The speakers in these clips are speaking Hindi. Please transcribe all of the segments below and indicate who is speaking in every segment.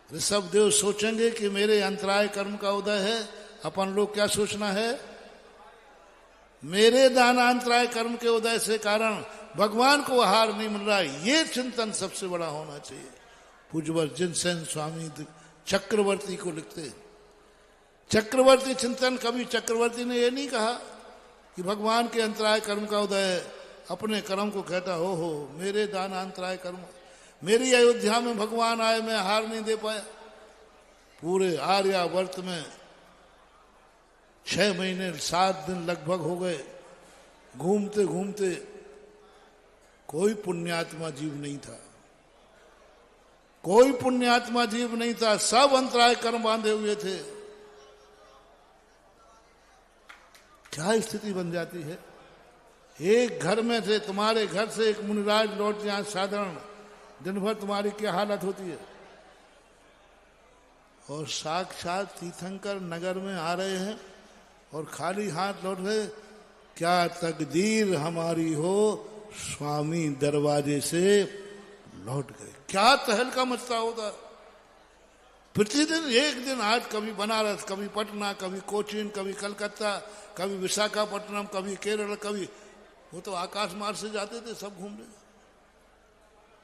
Speaker 1: ऋषभ देव सोचेंगे कि मेरे अंतराय कर्म का उदय है, अपन लोग क्या सोचना है, मेरे दानांतराय कर्म के उदय से कारण भगवान को आहार नहीं मिल रहा है। ये चिंतन सबसे बड़ा होना चाहिए। पूज्यवर जिनसेन स्वामी चक्रवर्ती को लिखते, चक्रवर्ती चिंतन, कभी चक्रवर्ती ने ये नहीं कहा कि भगवान के अंतराय कर्म का उदय है, अपने कर्म को कहता हो मेरे दानांतराय कर्म, मेरी अयोध्या में भगवान आए, मैं आहार नहीं दे पाया। पूरे आर्यावर्त में 6 महीने 7 दिन लगभग हो गए, घूमते घूमते कोई पुण्यात्मा जीव नहीं था, कोई पुण्यात्मा जीव नहीं था, सब अंतराय कर्म बांधे हुए थे। क्या स्थिति बन जाती है। एक घर में थे, तुम्हारे घर से एक मुनिराज लौट जाए साधारण, दिन भर तुम्हारी क्या हालत होती है। और साक्षात तीर्थंकर नगर में आ रहे हैं और खाली हाथ लौट गए। क्या तकदीर हमारी हो, स्वामी दरवाजे से लौट गए। क्या तहलका मचता होता। प्रतिदिन एक दिन आज कभी बनारस, कभी पटना, कभी कोचीन, कभी कलकत्ता, कभी विशाखापट्टनम, कभी केरल, कभी वो तो आकाश मार्ग से जाते थे सब घूमने।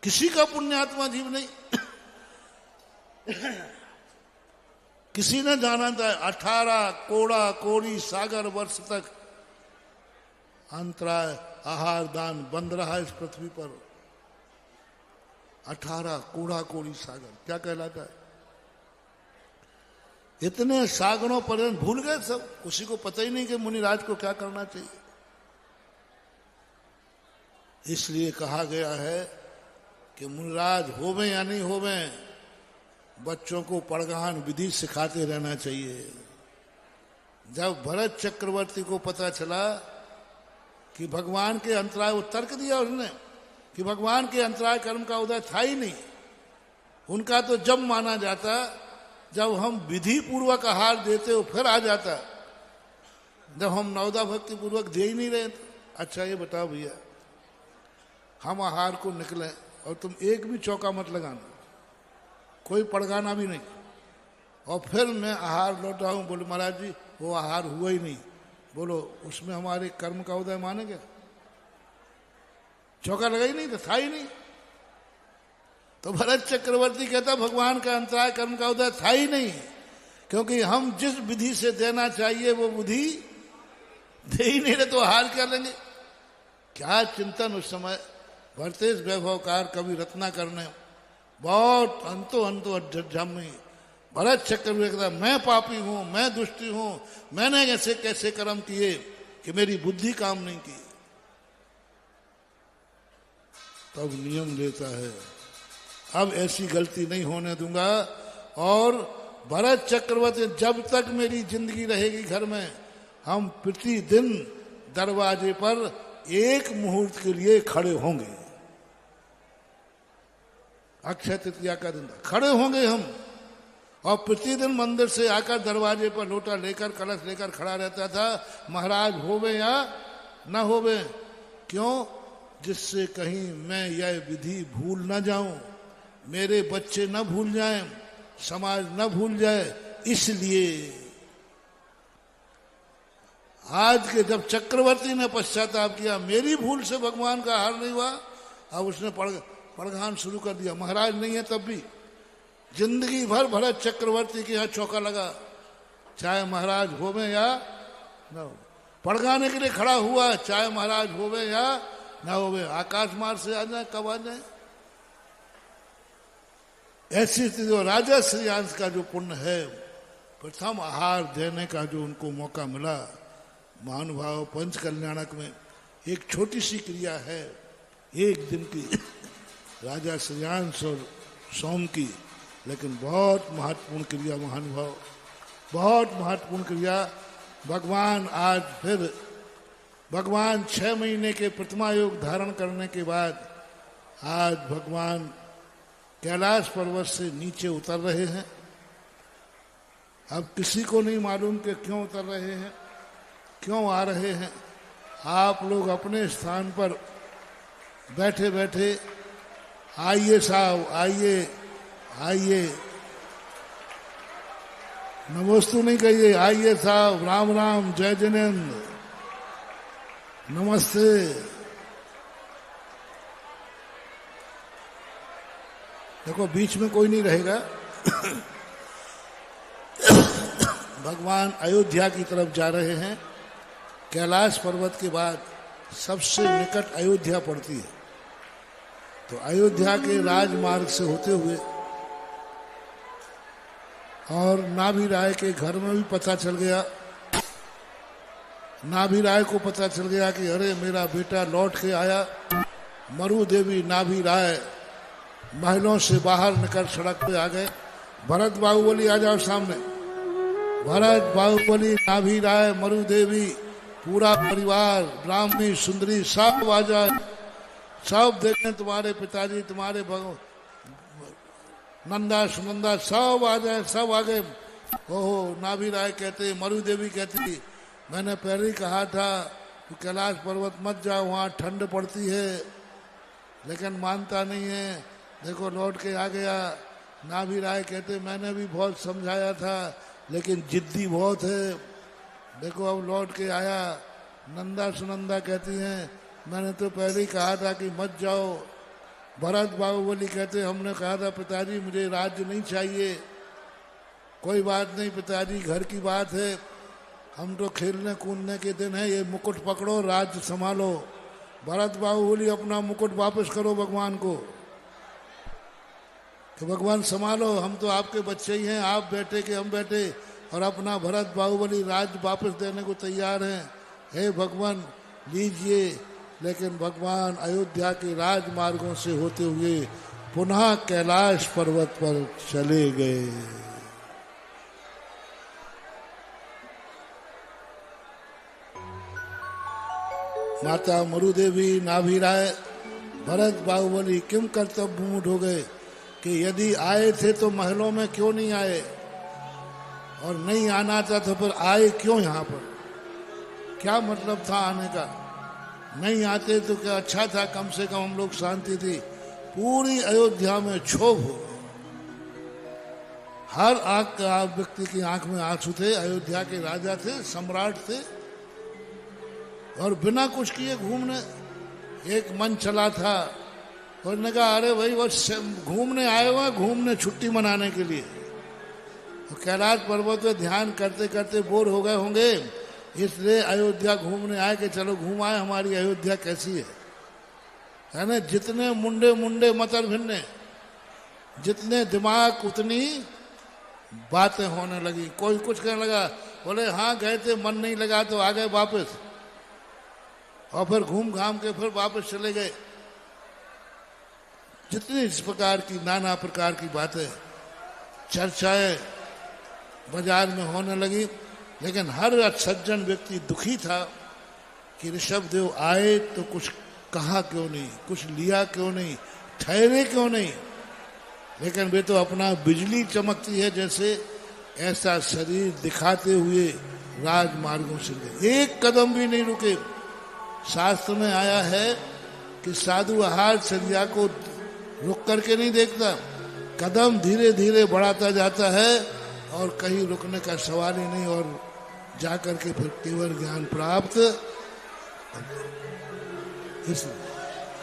Speaker 1: किसी का पुण्यात्मा जीव नहीं। किसी ने जाना था 18 कोड़ा कोड़ी सागर वर्ष तक अंतराय आहार दान बंद रहा इस पृथ्वी पर। 18 कोड़ा कोड़ी सागर क्या कहलाता है। इतने सागरों पर भूल गए सब, किसी को पता ही नहीं कि मुनिराज को क्या करना चाहिए। इसलिए कहा गया है कि मुनिराज होवे या नहीं होवे, बच्चों को पड़गान विधि सिखाते रहना चाहिए। जब भरत चक्रवर्ती को पता चला कि भगवान के अंतराय, वो तर्क दिया उसने कि भगवान के अंतराय कर्म का उदय था ही नहीं। उनका तो जब माना जाता जब हम विधि पूर्वक आहार देते हो फिर आ जाता, जब हम नवदा भक्ति पूर्वक दे ही नहीं रहे। अच्छा ये बताओ भैया, हम आहार को निकले और तुम एक भी चौका मत लगाना, कोई पड़गाना भी नहीं, और फिर मैं आहार लौटा हूं, बोले महाराज जी वो आहार हुआ ही नहीं। बोलो उसमें हमारे कर्म का उदय माने क्या। चौका लगा ही नहीं था ही नहीं। तो भरत चक्रवर्ती कहता भगवान का अंतराय कर्म का उदय था ही नहीं, क्योंकि हम जिस विधि से देना चाहिए वो विधि दे ही नहीं रहे, तो आहार क्या लेंगे। क्या चिंतन उस समय। भरतेश वैभवकार कवि रत्नाकर ने बहुत अंतो अध्यम्मी भरत चक्रवर्ती कहता मैं पापी हूं, मैं दुष्टी हूं, मैंने ऐसे कैसे कर्म किए कि मेरी बुद्धि काम नहीं की। तब नियम लेता है अब ऐसी गलती नहीं होने दूंगा। और भरत चक्रवर्ती जब तक मेरी जिंदगी रहेगी घर में, हम प्रतिदिन दरवाजे पर एक मुहूर्त के लिए खड़े होंगे। अक्षय तृतीया का दिन खड़े होंगे हम, और प्रतिदिन मंदिर से आकर दरवाजे पर लोटा लेकर कलश लेकर खड़ा रहता था, महाराज होवे या न होवे। क्यों? जिससे कहीं मैं यह विधि भूल न जाऊं, मेरे बच्चे न भूल जाएं, समाज न भूल जाए। इसलिए आज के जब चक्रवर्ती ने पश्चाताप किया, मेरी भूल से भगवान का हार नहीं हुआ, अब उसने पड़गान शुरू कर दिया। महाराज नहीं है तब भी जिंदगी भर भरत चक्रवर्ती के यहाँ चौका लगा, चाहे महाराज होवे या न हो, पड़गाने के लिए खड़ा हुआ, चाहे महाराज होवे या न होवे। आकाश मार्ग से आ जाए कब आ जाए। ऐसी स्थिति। राजा श्रीयांश का जो पुण्य है, प्रथम आहार देने का जो उनको मौका मिला, महानुभाव पंच कल्याणक में एक छोटी सी क्रिया है, एक दिन की, राजा श्रीयांश और सोम की, लेकिन बहुत महत्वपूर्ण क्रिया महानुभाव, बहुत महत्वपूर्ण क्रिया। भगवान आज फिर, भगवान 6 महीने के प्रतिमा योग धारण करने के बाद आज भगवान कैलाश पर्वत से नीचे उतर रहे हैं। अब किसी को नहीं मालूम कि क्यों उतर रहे हैं, क्यों आ रहे हैं। आप लोग अपने स्थान पर बैठे बैठे आइए साहब, आइए आइए, नमोस्तु नहीं कहिए, आइए साहब, राम राम, जय जिनेन्द्र, नमस्ते। देखो बीच में कोई नहीं रहेगा। भगवान अयोध्या की तरफ जा रहे हैं। कैलाश पर्वत के बाद सबसे निकट अयोध्या पड़ती है, तो अयोध्या के राजमार्ग से होते हुए और नाभि राय के घर में भी पता चल गया, नाभि राय को पता चल गया कि अरे मेरा बेटा लौट के आया। मरु देवी नाभि राय महलों से बाहर निकल सड़क पे आ गए। भरत बाहुबली आ जाओ सामने। भरत बाहुबली नाभि राय मरु देवी पूरा परिवार ब्राह्मणी सुंदरी सब आ जाए, सब देखें तुम्हारे पिताजी, तुम्हारे नंदा सुनंदा सब आ जाए, सब आ गए। ओहो, नाभि राय कहते, मरु देवी कहती मैंने पहले ही कहा था कि कैलाश पर्वत मत जाओ, वहाँ ठंड पड़ती है, लेकिन मानता नहीं है। देखो लौट के आ गया। नाभि राय कहते मैंने भी बहुत समझाया था, लेकिन जिद्दी बहुत है। देखो अब लौट के आया। नंदा सुनंदा कहती हैं मैंने तो पहले ही कहा था कि मत जाओ। भरत बाहुबली कहते हमने कहा था पिताजी मुझे राज्य नहीं चाहिए। कोई बात नहीं पिताजी, घर की बात है, हम तो खेलने कूदने के दिन है, ये मुकुट पकड़ो, राज्य संभालो। भरत बाहुबली अपना मुकुट वापस करो भगवान को, तो भगवान संभालो, हम तो आपके बच्चे ही हैं, आप बेटे के हम बेटे। और अपना भरत बाहुबली राज्य वापस देने को तैयार हैं। हे भगवान लीजिए। लेकिन भगवान अयोध्या के राजमार्गों से होते हुए पुनः कैलाश पर्वत पर चले गए। माता मरुदेवी नाभि राय भरत बाहुबली किम कर्तव्य मूढ़ हो गए कि यदि आए थे तो महलों में क्यों नहीं आए, और नहीं आना था तो फिर आए क्यों यहाँ पर? क्या मतलब था आने का? नहीं आते तो क्या अच्छा था, कम से कम हम लोग शांति थी। पूरी अयोध्या में क्षोभ हो गया। हर व्यक्ति की आंख में आंसू थे। अयोध्या के राजा थे, सम्राट थे, और बिना कुछ किए घूमने एक मन चला था। उन्होंने कहा अरे भाई वो घूमने आए हुए, घूमने छुट्टी मनाने के लिए। तो कैलाश पर्वत पे ध्यान करते करते बोर हो गए होंगे, इसलिए अयोध्या घूमने आए कि चलो घूम आए हमारी अयोध्या कैसी है ना। जितने मुंडे मुंडे मतर भिन्ने, जितने दिमाग उतनी बातें होने लगी। कोई कुछ कहने लगा, बोले हाँ गए थे मन नहीं लगा तो आ गए वापस, और फिर घूम घाम के फिर वापस चले गए। जितनी इस प्रकार की नाना प्रकार की बातें चर्चाएं बाजार में होने लगी। लेकिन हर सज्जन व्यक्ति दुखी था कि ऋषभ देव आए तो कुछ कहा क्यों नहीं, कुछ लिया क्यों नहीं, ठहरे क्यों नहीं। लेकिन वे तो अपना बिजली चमकती है जैसे ऐसा शरीर दिखाते हुए राजमार्गों से गए, एक कदम भी नहीं रुके। शास्त्र में आया है कि साधु आहार चर्या को रुक करके नहीं देखता, कदम धीरे धीरे बढ़ाता जाता है और कहीं रुकने का सवाल ही नहीं, और जाकर के फिर केवल ज्ञान प्राप्त।